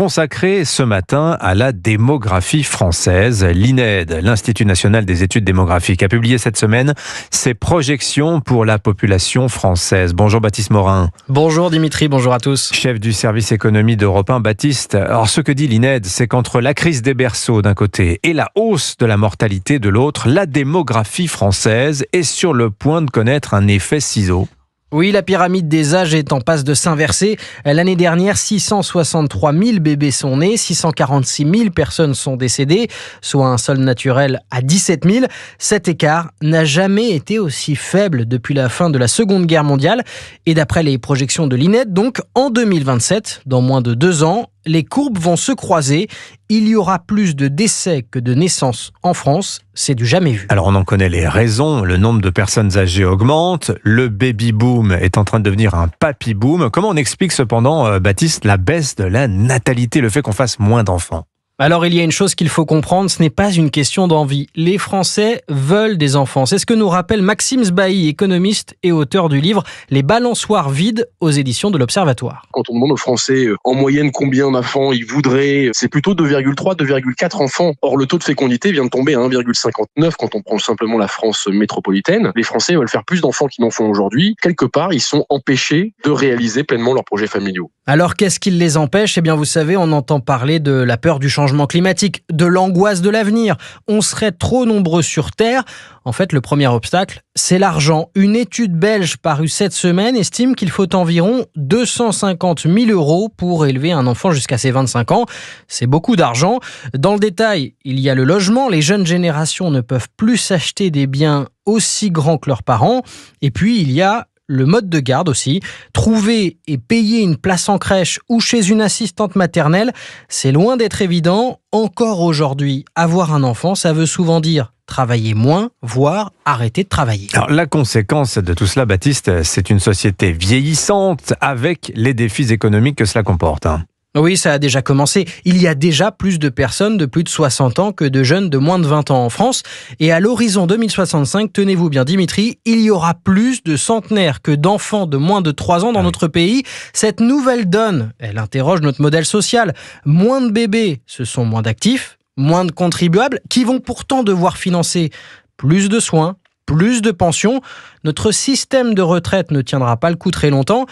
consacré ce matin à la démographie française. L'INED, l'Institut national des études démographiques, a publié cette semaine ses projections pour la population française. Bonjour Baptiste Morin. Bonjour Dimitri, bonjour à tous. Chef du service économie d'Europe 1, Baptiste. Alors ce que dit l'INED, c'est qu'entre la crise des berceaux d'un côté et la hausse de la mortalité de l'autre, la démographie française est sur le point de connaître un effet ciseau. Oui, la pyramide des âges est en passe de s'inverser. L'année dernière, 663 000 bébés sont nés, 646 000 personnes sont décédées, soit un solde naturel à 17 000. Cet écart n'a jamais été aussi faible depuis la fin de la Seconde Guerre mondiale. Et d'après les projections de l'INED, donc en 2027, dans moins de 2 ans, les courbes vont se croiser. Il y aura plus de décès que de naissances en France. C'est du jamais vu. Alors on en connaît les raisons. Le nombre de personnes âgées augmente. Le baby-boom est en train de devenir un papy-boom. Comment on explique cependant, Baptiste, la baisse de la natalité, le fait qu'on fasse moins d'enfants ? Alors il y a une chose qu'il faut comprendre, ce n'est pas une question d'envie. Les Français veulent des enfants. C'est ce que nous rappelle Maxime Sbailly, économiste et auteur du livre « Les balançoires vides » aux éditions de l'Observatoire. Quand on demande aux Français en moyenne combien d'enfants ils voudraient, c'est plutôt 2,3, 2,4 enfants. Or le taux de fécondité vient de tomber à 1,59 quand on prend simplement la France métropolitaine. Les Français veulent faire plus d'enfants qu'ils n'en font aujourd'hui. Quelque part, ils sont empêchés de réaliser pleinement leurs projets familiaux. Alors qu'est-ce qui les empêche ? Eh bien vous savez, on entend parler de la peur du changement climatique, de l'angoisse de l'avenir. On serait trop nombreux sur Terre. En fait, le premier obstacle, c'est l'argent. Une étude belge parue cette semaine estime qu'il faut environ 250 000 € pour élever un enfant jusqu'à ses 25 ans. C'est beaucoup d'argent. Dans le détail, il y a le logement. Les jeunes générations ne peuvent plus s'acheter des biens aussi grands que leurs parents. Et puis, il y a le mode de garde aussi. Trouver et payer une place en crèche ou chez une assistante maternelle, c'est loin d'être évident. Encore aujourd'hui, avoir un enfant, ça veut souvent dire travailler moins, voire arrêter de travailler. Alors, la conséquence de tout cela, Baptiste, c'est une société vieillissante avec les défis économiques que cela comporte. Oui, ça a déjà commencé. Il y a déjà plus de personnes de plus de 60 ans que de jeunes de moins de 20 ans en France. Et à l'horizon 2065, tenez-vous bien Dimitri, il y aura plus de centenaires que d'enfants de moins de 3 ans dans notre pays. Cette nouvelle donne, elle interroge notre modèle social. Moins de bébés, ce sont moins d'actifs, moins de contribuables qui vont pourtant devoir financer plus de soins, plus de pensions. Notre système de retraite ne tiendra pas le coup très longtemps.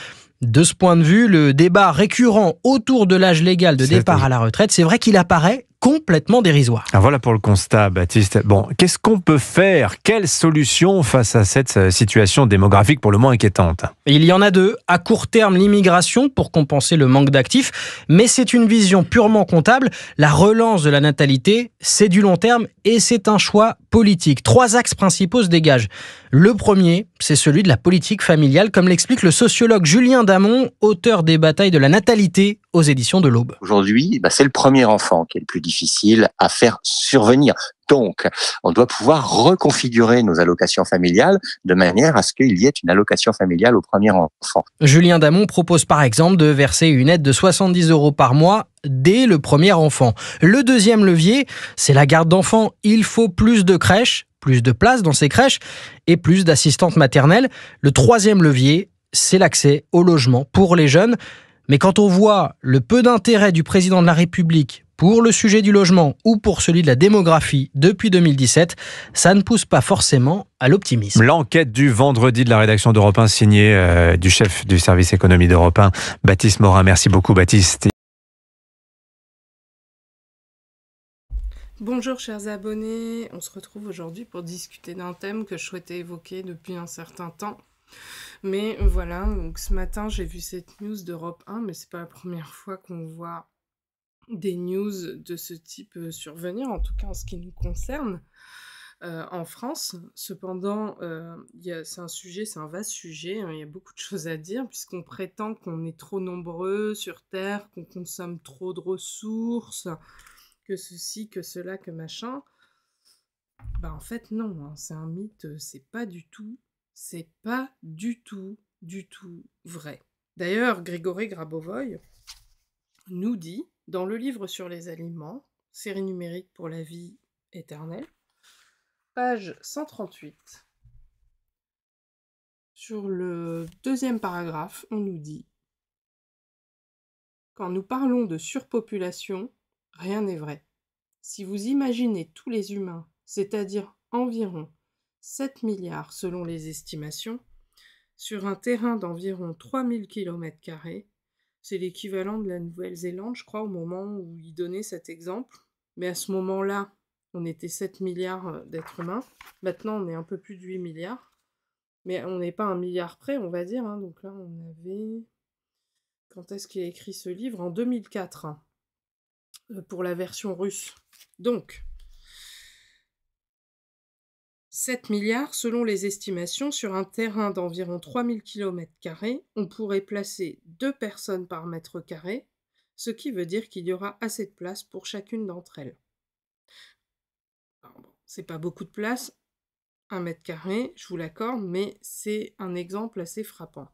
De ce point de vue, le débat récurrent autour de l'âge légal de départ à la retraite, c'est vrai qu'il apparaît complètement dérisoire. Alors voilà pour le constat, Baptiste. Bon, qu'est-ce qu'on peut faire ? Quelle solution face à cette situation démographique pour le moins inquiétante ? Il y en a deux. À court terme, l'immigration pour compenser le manque d'actifs. Mais c'est une vision purement comptable. La relance de la natalité, c'est du long terme et c'est un choix politique. 3 axes principaux se dégagent. Le premier, c'est celui de la politique familiale, comme l'explique le sociologue Julien Damon, auteur des Batailles de la natalité aux éditions de l'Aube. Aujourd'hui, c'est le premier enfant qui est le plus difficile à faire survenir. Donc, on doit pouvoir reconfigurer nos allocations familiales de manière à ce qu'il y ait une allocation familiale au premier enfant. Julien Damon propose par exemple de verser une aide de 70 € par mois dès le premier enfant. Le deuxième levier, c'est la garde d'enfants. Il faut plus de crèches, plus de places dans ces crèches et plus d'assistantes maternelles. Le troisième levier, c'est l'accès au logement pour les jeunes. Mais quand on voit le peu d'intérêt du président de la République pour le sujet du logement ou pour celui de la démographie depuis 2017, ça ne pousse pas forcément à l'optimisme. L'enquête du vendredi de la rédaction d'Europe 1 signée du chef du service économie d'Europe 1, Baptiste Morin. Merci beaucoup Baptiste. Bonjour chers abonnés, on se retrouve aujourd'hui pour discuter d'un thème que je souhaitais évoquer depuis un certain temps. Mais voilà, donc ce matin j'ai vu cette news d'Europe 1, mais c'est pas la première fois qu'on voit des news de ce type survenir, en tout cas en ce qui nous concerne en France. Cependant, c'est un vaste sujet, il y a beaucoup de choses à dire, puisqu'on prétend qu'on est trop nombreux sur Terre, qu'on consomme trop de ressources, que ceci, que cela, que machin. En fait non, c'est un mythe, c'est pas du tout vrai. D'ailleurs, Grigory Grabovoï nous dit, dans le livre sur les aliments, série numérique pour la vie éternelle, page 138, sur le 2e paragraphe, on nous dit Quand nous parlons de surpopulation, rien n'est vrai. Si vous imaginez tous les humains, c'est-à-dire environ 7 milliards selon les estimations, sur un terrain d'environ 3000 km², c'est l'équivalent de la Nouvelle-Zélande, je crois, au moment où il donnait cet exemple. Mais à ce moment-là, on était 7 milliards d'êtres humains. Maintenant, on est un peu plus de 8 milliards. Mais on n'est pas 1 milliard près, on va dire. Donc là, on avait... Quand est-ce qu'il a écrit ce livre? En 2004, pour la version russe. Donc, 7 milliards, selon les estimations, sur un terrain d'environ 3000 km², on pourrait placer 2 personnes par mètre carré, ce qui veut dire qu'il y aura assez de place pour chacune d'entre elles. Alors bon, c'est pas beaucoup de place, 1 mètre carré, je vous l'accorde, mais c'est un exemple assez frappant.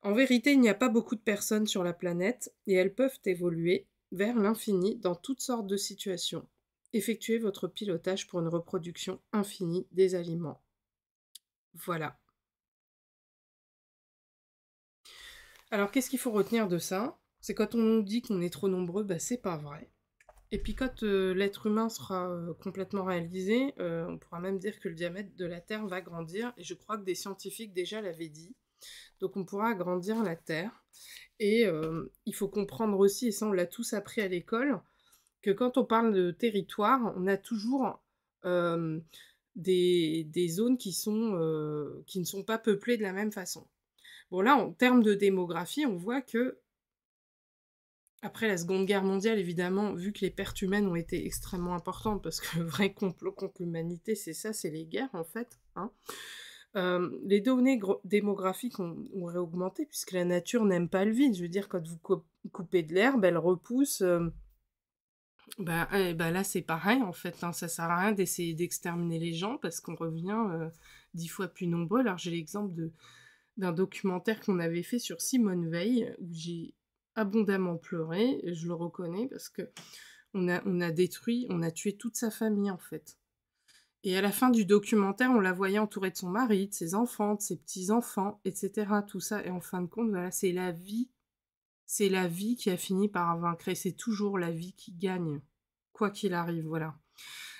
En vérité, il n'y a pas beaucoup de personnes sur la planète et elles peuvent évoluer vers l'infini dans toutes sortes de situations. Effectuez votre pilotage pour une reproduction infinie des aliments. Voilà. Alors, qu'est-ce qu'il faut retenir de ça? C'est quand on nous dit qu'on est trop nombreux, c'est pas vrai. Et puis quand l'être humain sera complètement réalisé, on pourra même dire que le diamètre de la Terre va grandir, et je crois que des scientifiques déjà l'avaient dit. Donc on pourra agrandir la Terre. Et il faut comprendre aussi, et ça on l'a tous appris à l'école, que quand on parle de territoire, on a toujours des zones qui ne sont pas peuplées de la même façon. Bon là, en termes de démographie, on voit que après la Seconde Guerre mondiale, évidemment, vu que les pertes humaines ont été extrêmement importantes, parce que le vrai complot contre l'humanité, c'est ça, c'est les guerres en fait, les données démographiques ont augmenté, puisque la nature n'aime pas le vide. Je veux dire, quand vous coupez de l'herbe, elle repousse... là, c'est pareil, en fait. Ça sert à rien d'essayer d'exterminer les gens, parce qu'on revient 10 fois plus nombreux. Alors, j'ai l'exemple d'un documentaire qu'on avait fait sur Simone Veil, où j'ai abondamment pleuré, et je le reconnais, parce que on a tué toute sa famille, en fait. Et à la fin du documentaire, on la voyait entourée de son mari, de ses enfants, de ses petits-enfants, etc. Tout ça, et en fin de compte, voilà, c'est la vie. C'est la vie qui a fini par vaincre, et c'est toujours la vie qui gagne, quoi qu'il arrive, voilà.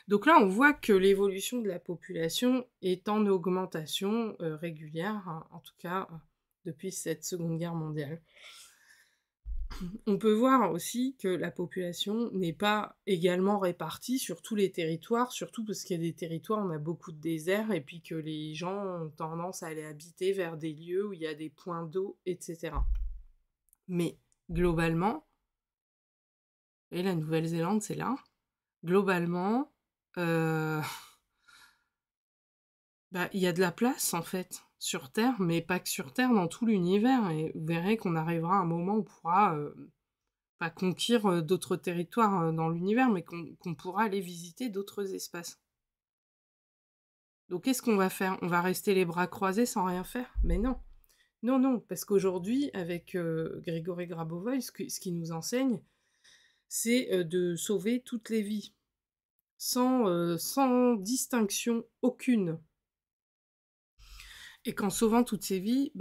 Donc là, on voit que l'évolution de la population est en augmentation régulière, en tout cas depuis cette Seconde Guerre mondiale. On peut voir aussi que la population n'est pas également répartie sur tous les territoires, surtout parce qu'il y a des territoires où on a beaucoup de déserts, et puis que les gens ont tendance à aller habiter vers des lieux où il y a des points d'eau, etc. Mais globalement, et la Nouvelle-Zélande, c'est là, globalement, il y a de la place, en fait, sur Terre, mais pas que sur Terre, dans tout l'univers. Et vous verrez qu'on arrivera à un moment où on pourra pas conquérir d'autres territoires dans l'univers, mais qu'on pourra aller visiter d'autres espaces. Donc qu'est-ce qu'on va faire? On va rester les bras croisés sans rien faire? Mais non. Non, non, parce qu'aujourd'hui, avec Grégory Grabovoy, ce qu'il nous enseigne, c'est de sauver toutes les vies, sans distinction aucune. Et qu'en sauvant toutes ces vies,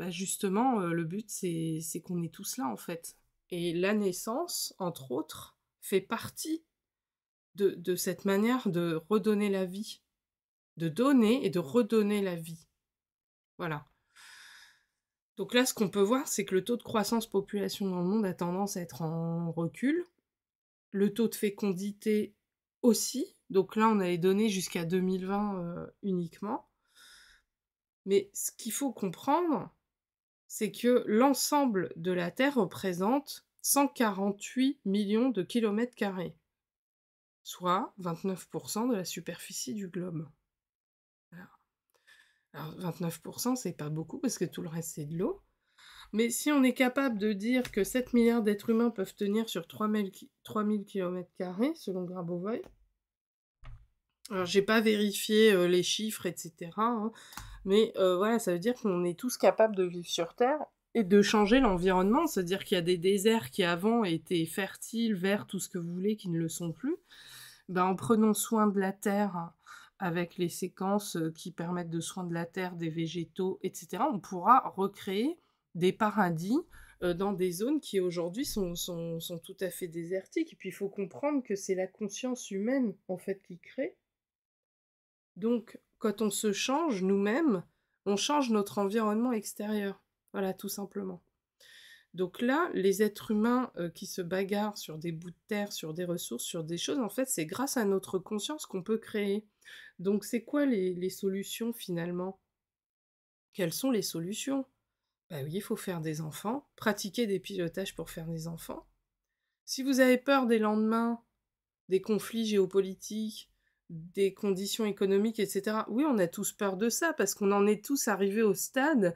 justement, le but, c'est qu'on est tous là, en fait. Et la naissance, entre autres, fait partie de cette manière de redonner la vie. De donner et de redonner la vie. Voilà. Donc là, ce qu'on peut voir, c'est que le taux de croissance population dans le monde a tendance à être en recul. Le taux de fécondité aussi. Donc là, on a les données jusqu'à 2020 uniquement. Mais ce qu'il faut comprendre, c'est que l'ensemble de la Terre représente 148 millions de kilomètres carrés, soit 29% de la superficie du globe. Voilà. Alors 29%, c'est pas beaucoup parce que tout le reste c'est de l'eau. Mais si on est capable de dire que 7 milliards d'êtres humains peuvent tenir sur 3000 km², selon Grabovoy, alors j'ai pas vérifié les chiffres, etc. Mais voilà, ça veut dire qu'on est tous capables de vivre sur Terre et de changer l'environnement. C'est-à-dire qu'il y a des déserts qui avant étaient fertiles, verts, tout ce que vous voulez, qui ne le sont plus. En prenant soin de la Terre, avec les séquences qui permettent de soin de la Terre, des végétaux, etc., on pourra recréer des paradis dans des zones qui aujourd'hui sont tout à fait désertiques. Et puis il faut comprendre que c'est la conscience humaine en fait qui crée. Donc quand on se change nous-mêmes, on change notre environnement extérieur. Voilà, tout simplement. Donc là, les êtres humains qui se bagarrent sur des bouts de terre, sur des ressources, sur des choses, en fait, c'est grâce à notre conscience qu'on peut créer. Donc c'est quoi les solutions finalement? Quelles sont les solutions? Bah oui, il faut faire des enfants, pratiquer des pilotages pour faire des enfants. Si vous avez peur des lendemains, des conflits géopolitiques, des conditions économiques, etc., oui, on a tous peur de ça, parce qu'on en est tous arrivés au stade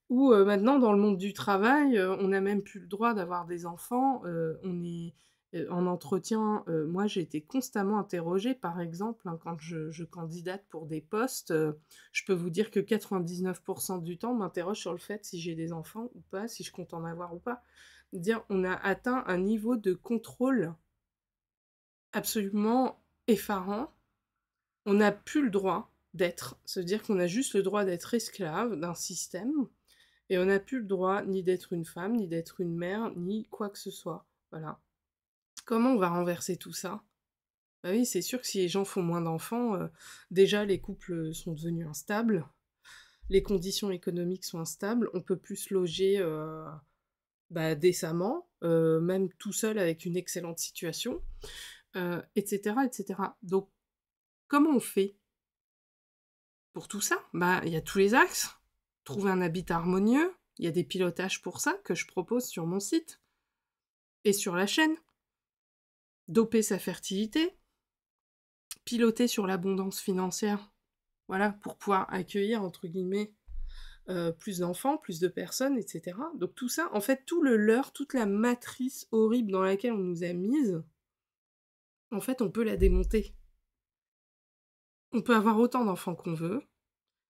où maintenant, dans le monde du travail, on n'a même plus le droit d'avoir des enfants. On est en entretien. Moi, j'ai été constamment interrogée, par exemple, hein, quand je candidate pour des postes. Je peux vous dire que 99% du temps, on m'interroge sur le fait si j'ai des enfants ou pas, si je compte en avoir ou pas. Dire, on a atteint un niveau de contrôle absolument effarant. On n'a plus le droit d'être. C'est-à-dire qu'on a juste le droit d'être esclave d'un système. Et on n'a plus le droit ni d'être une femme, ni d'être une mère, ni quoi que ce soit. Voilà. Comment on va renverser tout ça? Bah oui, c'est sûr que si les gens font moins d'enfants, déjà les couples sont devenus instables, les conditions économiques sont instables, on peut plus se loger décemment, même tout seul avec une excellente situation, etc., etc. Donc, comment on fait pour tout ça? Bah, il y a tous les axes. Trouver un habitat harmonieux, il y a des pilotages pour ça que je propose sur mon site et sur la chaîne. Doper sa fertilité, piloter sur l'abondance financière, voilà, pour pouvoir accueillir, entre guillemets, plus d'enfants, plus de personnes, etc. Donc tout ça, en fait, tout le leurre, toute la matrice horrible dans laquelle on nous a mises, en fait, on peut la démonter. On peut avoir autant d'enfants qu'on veut,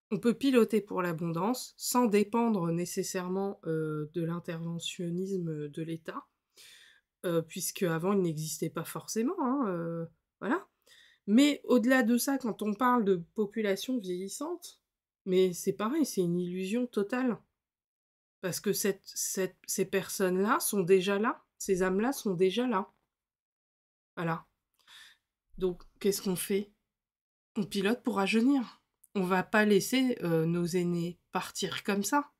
on peut piloter pour l'abondance, sans dépendre nécessairement de l'interventionnisme de l'État, puisque avant il n'existait pas forcément, hein, voilà. Mais au-delà de ça, quand on parle de population vieillissante, mais c'est pareil, c'est une illusion totale. Parce que ces personnes-là sont déjà là, ces âmes-là sont déjà là. Voilà. Donc, qu'est-ce qu'on fait? On pilote pour rajeunir. On va pas laisser nos aînés partir comme ça.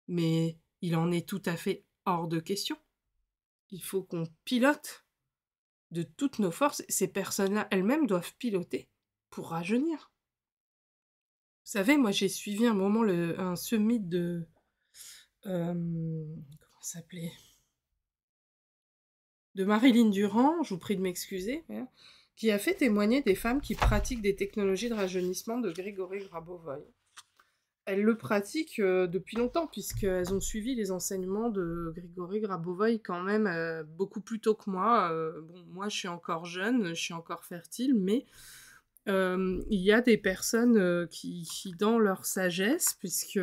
Mais il en est tout à fait hors de question. Il faut qu'on pilote de toutes nos forces. Ces personnes-là elles-mêmes doivent piloter pour rajeunir. Vous savez, moi j'ai suivi un moment un summit de... comment ça s'appelait? De Marilyn Durand, je vous prie de m'excuser, hein, qui a fait témoigner des femmes qui pratiquent des technologies de rajeunissement de Grigory Grabovoy. Elles le pratiquent depuis longtemps, puisqu'elles ont suivi les enseignements de Grigory Grabovoy quand même beaucoup plus tôt que moi. Bon, moi, je suis encore jeune, je suis encore fertile, mais il y a des personnes qui, dans leur sagesse, puisque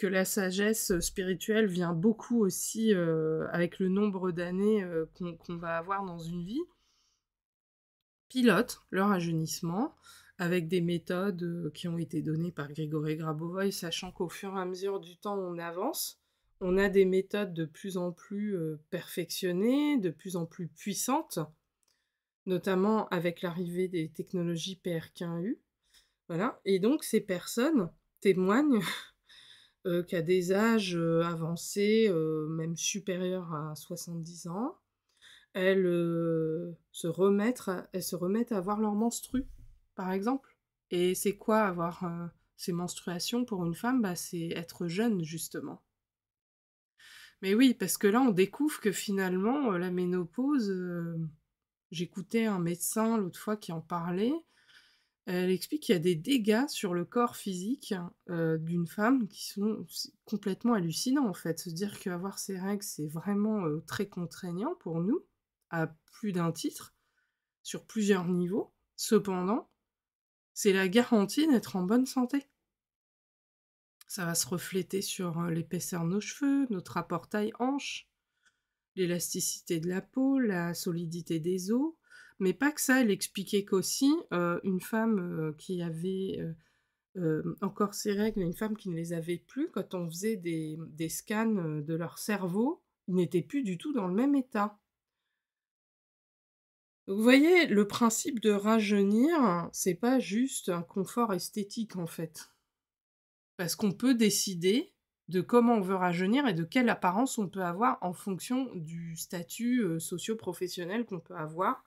la sagesse spirituelle vient beaucoup aussi avec le nombre d'années qu'on va avoir dans une vie, pilotent leur rajeunissement avec des méthodes qui ont été données par Grigory Grabovoy, sachant qu'au fur et à mesure du temps, on avance. On a des méthodes de plus en plus perfectionnées, de plus en plus puissantes, notamment avec l'arrivée des technologies PRK1U. Voilà. Et donc, ces personnes témoignent qu'à des âges avancés, même supérieurs à 70 ans, elles se remettent à avoir leur menstru, par exemple. Et c'est quoi avoir ces menstruations pour une femme? Bah, c'est être jeune, justement. Mais oui, parce que là, on découvre que finalement, la ménopause... J'écoutais un médecin l'autre fois qui en parlait. Elle explique qu'il y a des dégâts sur le corps physique d'une femme qui sont complètement hallucinants, en fait. Se dire qu'avoir ses règles, c'est vraiment très contraignant pour nous, à plus d'un titre, sur plusieurs niveaux. Cependant, c'est la garantie d'être en bonne santé. Ça va se refléter sur l'épaisseur de nos cheveux, notre rapport taille-hanche, l'élasticité de la peau, la solidité des os, mais pas que ça. Elle expliquait qu'aussi, une femme qui avait encore ses règles, une femme qui ne les avait plus, quand on faisait des scans, de leur cerveau, ils n'étaient plus du tout dans le même état. Donc vous voyez, le principe de rajeunir, c'est pas juste un confort esthétique, en fait. Parce qu'on peut décider de comment on veut rajeunir et de quelle apparence on peut avoir en fonction du statut, socio-professionnel qu'on peut avoir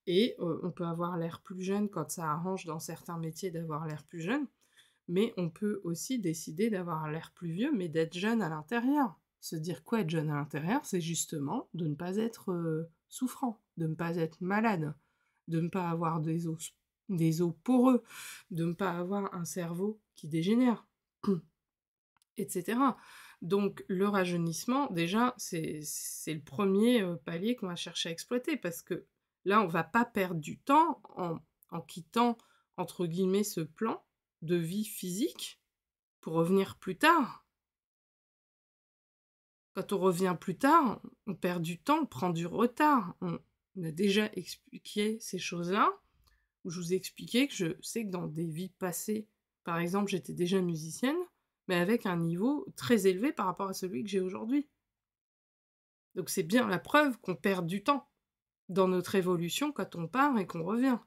et on peut avoir l'air plus jeune quand ça arrange dans certains métiers d'avoir l'air plus jeune, mais on peut aussi décider d'avoir l'air plus vieux, mais d'être jeune à l'intérieur. Se dire quoi être jeune à l'intérieur? C'est justement de ne pas être, souffrant, de ne pas être malade, de ne pas avoir des os poreux, de ne pas avoir un cerveau qui dégénère. Etc. Donc le rajeunissement, déjà, c'est le premier palier qu'on va chercher à exploiter, parce que là, on va pas perdre du temps en quittant, entre guillemets, ce plan de vie physique pour revenir plus tard. Quand on revient plus tard, on perd du temps, on prend du retard. On a déjà expliqué ces choses-là, où je vous ai expliqué que je sais que dans des vies passées, par exemple, j'étais déjà musicienne, mais avec un niveau très élevé par rapport à celui que j'ai aujourd'hui. Donc c'est bien la preuve qu'on perd du temps dans notre évolution quand on part et qu'on revient.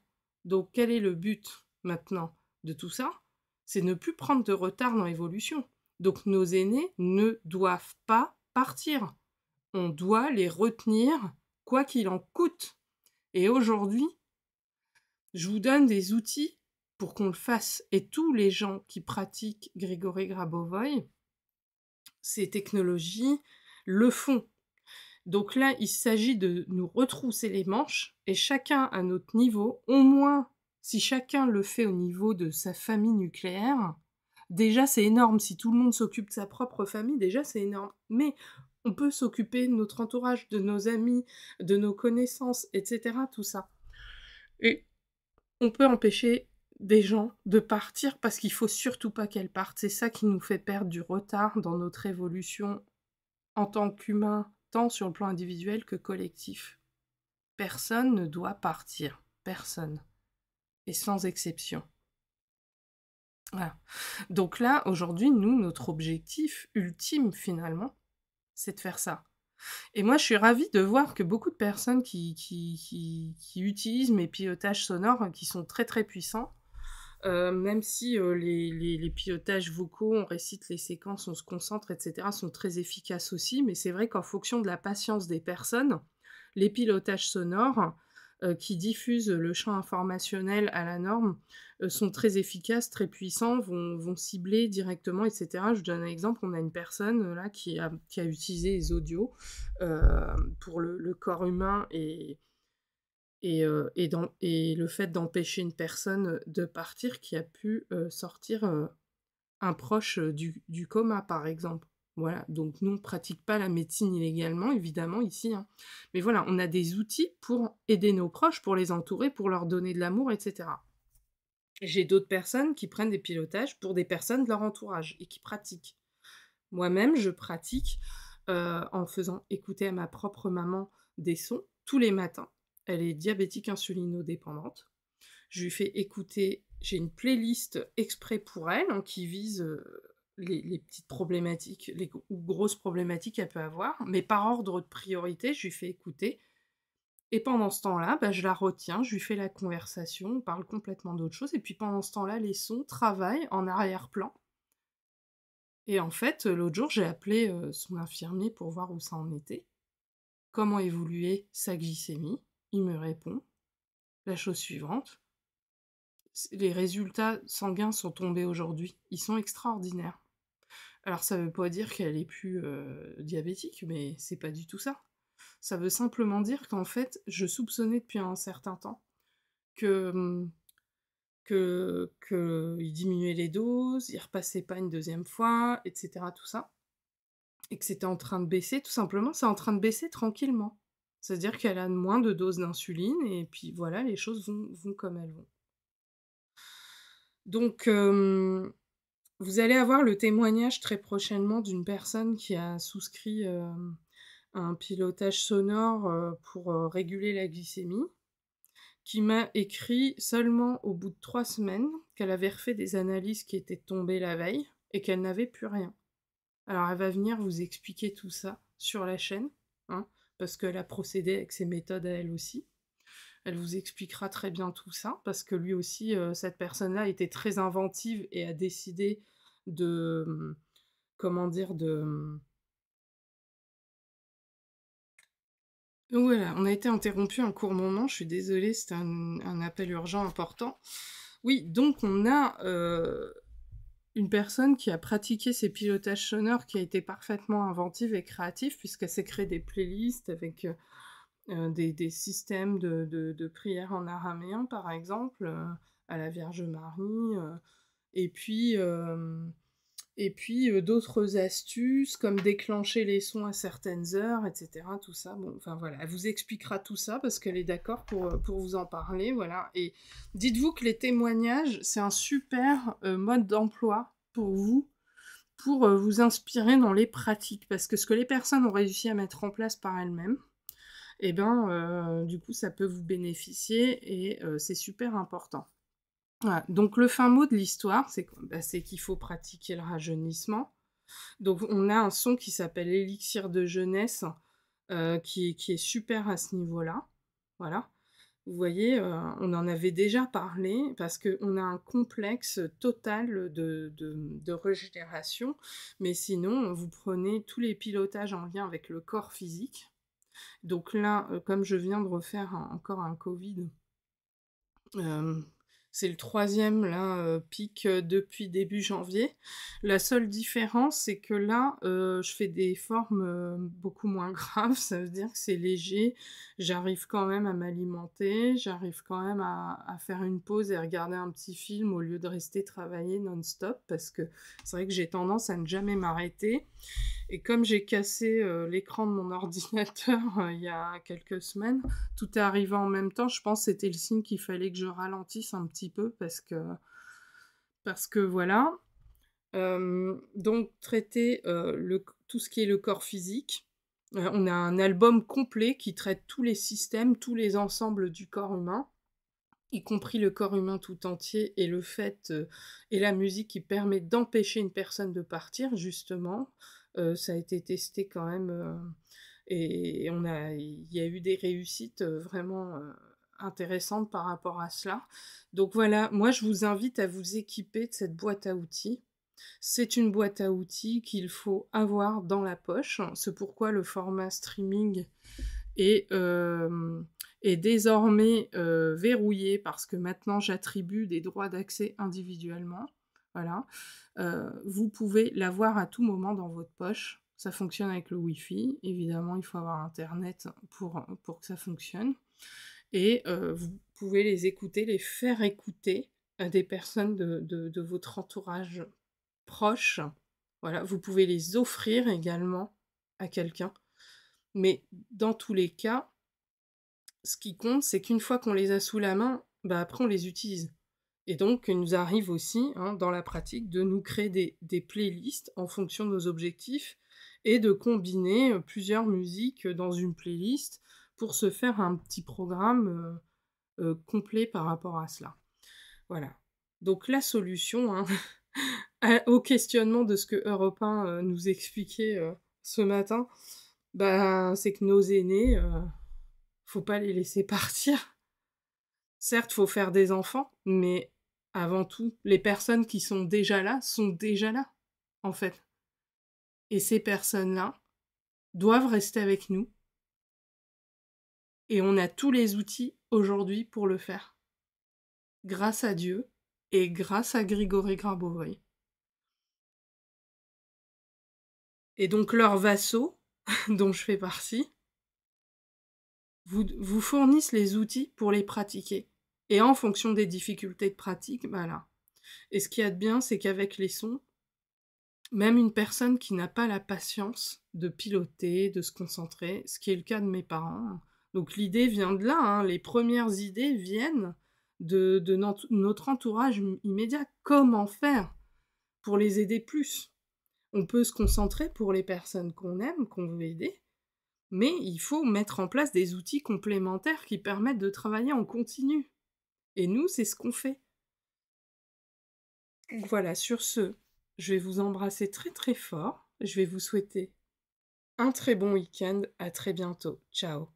Donc quel est le but maintenant de tout ça? C'est ne plus prendre de retard dans l'évolution. Donc nos aînés ne doivent pas partir. On doit les retenir quoi qu'il en coûte. Et aujourd'hui, je vous donne des outils pour qu'on le fasse. Et tous les gens qui pratiquent Grigori Grabovoï, ces technologies, le font. Donc là, il s'agit de nous retrousser les manches, et chacun à notre niveau, au moins, si chacun le fait au niveau de sa famille nucléaire, déjà c'est énorme. Si tout le monde s'occupe de sa propre famille, déjà c'est énorme. Mais on peut s'occuper de notre entourage, de nos amis, de nos connaissances, etc. Tout ça. Et on peut empêcher des gens de partir parce qu'il faut surtout pas qu'elles partent. C'est ça qui nous fait perdre du retard dans notre évolution en tant qu'humain, tant sur le plan individuel que collectif. Personne ne doit partir. Personne. Et sans exception. Voilà. Donc là, aujourd'hui, nous, notre objectif ultime, finalement, c'est de faire ça. Et moi, je suis ravie de voir que beaucoup de personnes qui utilisent mes pilotages sonores, qui sont très très puissants, même si les pilotages vocaux, on récite les séquences, on se concentre, etc., sont très efficaces aussi, mais c'est vrai qu'en fonction de la patience des personnes, les pilotages sonores qui diffusent le champ informationnel à la norme sont très efficaces, très puissants, vont cibler directement, etc. Je vous donne un exemple, on a une personne là qui a utilisé les audios pour le corps humain et le fait d'empêcher une personne de partir qui a pu sortir un proche du coma, par exemple. Voilà, donc nous, on ne pratique pas la médecine illégalement, évidemment, ici. Hein. Mais voilà, on a des outils pour aider nos proches, pour les entourer, pour leur donner de l'amour, etc. J'ai d'autres personnes qui prennent des pilotages pour des personnes de leur entourage et qui pratiquent. Moi-même, je pratique en faisant écouter à ma propre maman des sons tous les matins. Elle est diabétique insulinodépendante. Je lui fais écouter, j'ai une playlist exprès pour elle hein, qui vise les petites problématiques, ou grosses problématiques qu'elle peut avoir, mais par ordre de priorité, je lui fais écouter. Et pendant ce temps-là, bah, je la retiens, je lui fais la conversation, on parle complètement d'autre chose, et puis pendant ce temps-là, les sons travaillent en arrière-plan. Et en fait, l'autre jour, j'ai appelé son infirmier pour voir où ça en était. Comment évoluait sa glycémie? Il me répond la chose suivante. Les résultats sanguins sont tombés aujourd'hui. Ils sont extraordinaires. Alors ça veut pas dire qu'elle est plus diabétique, mais c'est pas du tout ça. Ça veut simplement dire qu'en fait, je soupçonnais depuis un certain temps que il diminuait les doses, il repassait pas une deuxième fois, etc. tout ça. Et que c'était en train de baisser, tout simplement, c'est en train de baisser tranquillement. C'est-à-dire qu'elle a moins de doses d'insuline, et puis voilà, les choses vont comme elles vont. Donc, vous allez avoir le témoignage très prochainement d'une personne qui a souscrit un pilotage sonore pour réguler la glycémie, qui m'a écrit seulement au bout de 3 semaines qu'elle avait refait des analyses qui étaient tombées la veille et qu'elle n'avait plus rien. Alors elle va venir vous expliquer tout ça sur la chaîne, hein, parce qu'elle a procédé avec ses méthodes à elle aussi. Elle vous expliquera très bien tout ça, parce que lui aussi, cette personne-là était très inventive et a décidé de, comment dire, Donc voilà, on a été interrompu un court moment, je suis désolée, c'était un appel urgent important. Oui, donc on a une personne qui a pratiqué ses pilotages sonores, qui a été parfaitement inventive et créative, puisqu'elle s'est créé des playlists avec des systèmes de prières en araméen, par exemple, à la Vierge Marie, et puis, d'autres astuces, comme déclencher les sons à certaines heures, etc. Tout ça, bon, enfin voilà, elle vous expliquera tout ça, parce qu'elle est d'accord pour vous en parler, voilà. Et dites-vous que les témoignages, c'est un super mode d'emploi pour vous inspirer dans les pratiques, parce que ce que les personnes ont réussi à mettre en place par elles-mêmes, et du coup, ça peut vous bénéficier, et c'est super important. Voilà. Donc le fin mot de l'histoire, c'est qu'il faut pratiquer le rajeunissement. Donc on a un son qui s'appelle Élixir de jeunesse, qui est super à ce niveau-là. Voilà. Vous voyez, on en avait déjà parlé, parce qu'on a un complexe total de régénération, mais sinon, vous prenez tous les pilotages en lien avec le corps physique. Donc là, comme je viens de refaire encore un Covid, c'est le 3e là, pic depuis début janvier. La seule différence, c'est que là, je fais des formes beaucoup moins graves, ça veut dire que c'est léger, j'arrive quand même à m'alimenter, j'arrive quand même à faire une pause et regarder un petit film au lieu de rester travailler non-stop, parce que c'est vrai que j'ai tendance à ne jamais m'arrêter. Et comme j'ai cassé l'écran de mon ordinateur il y a quelques semaines, tout est arrivé en même temps. Je pense que c'était le signe qu'il fallait que je ralentisse un petit peu, parce que voilà. Donc traiter tout ce qui est le corps physique. On a un album complet qui traite tous les systèmes, tous les ensembles du corps humain, y compris le corps humain tout entier, et le fait et la musique qui permet d'empêcher une personne de partir, justement. Ça a été testé quand même, et il y a eu des réussites vraiment intéressantes par rapport à cela. Donc voilà, moi je vous invite à vous équiper de cette boîte à outils. C'est une boîte à outils qu'il faut avoir dans la poche. C'est pourquoi le format streaming est désormais verrouillé, parce que maintenant j'attribue des droits d'accès individuellement. Voilà. Vous pouvez l'avoir à tout moment dans votre poche. Ça fonctionne avec le Wi-Fi. Évidemment, il faut avoir Internet pour que ça fonctionne. Et vous pouvez les écouter, les faire écouter à des personnes de votre entourage proche. Voilà. Vous pouvez les offrir également à quelqu'un. Mais dans tous les cas, ce qui compte, c'est qu'une fois qu'on les a sous la main, après on les utilise. Et donc, il nous arrive aussi, dans la pratique, de nous créer des playlists en fonction de nos objectifs, et de combiner plusieurs musiques dans une playlist pour se faire un petit programme complet par rapport à cela. Voilà. Donc la solution au questionnement de ce que Europe 1 nous expliquait ce matin, c'est que nos aînés, faut pas les laisser partir. Certes, faut faire des enfants, mais avant tout, les personnes qui sont déjà là, en fait. Et ces personnes-là doivent rester avec nous. Et on a tous les outils aujourd'hui pour le faire. Grâce à Dieu et grâce à Grigory Grabovoi. Et donc leurs vassaux, dont je fais partie, vous fournissent les outils pour les pratiquer. Et en fonction des difficultés de pratique, voilà. Et ce qu'il y a de bien, c'est qu'avec les sons, même une personne qui n'a pas la patience de piloter, de se concentrer, ce qui est le cas de mes parents. Donc l'idée vient de là, les premières idées viennent de notre entourage immédiat. Comment faire pour les aider plus ? On peut se concentrer pour les personnes qu'on aime, qu'on veut aider, Mais il faut mettre en place des outils complémentaires qui permettent de travailler en continu. Et nous, c'est ce qu'on fait. Donc voilà, sur ce, je vais vous embrasser très très fort. Je vais vous souhaiter un très bon week-end. À très bientôt. Ciao.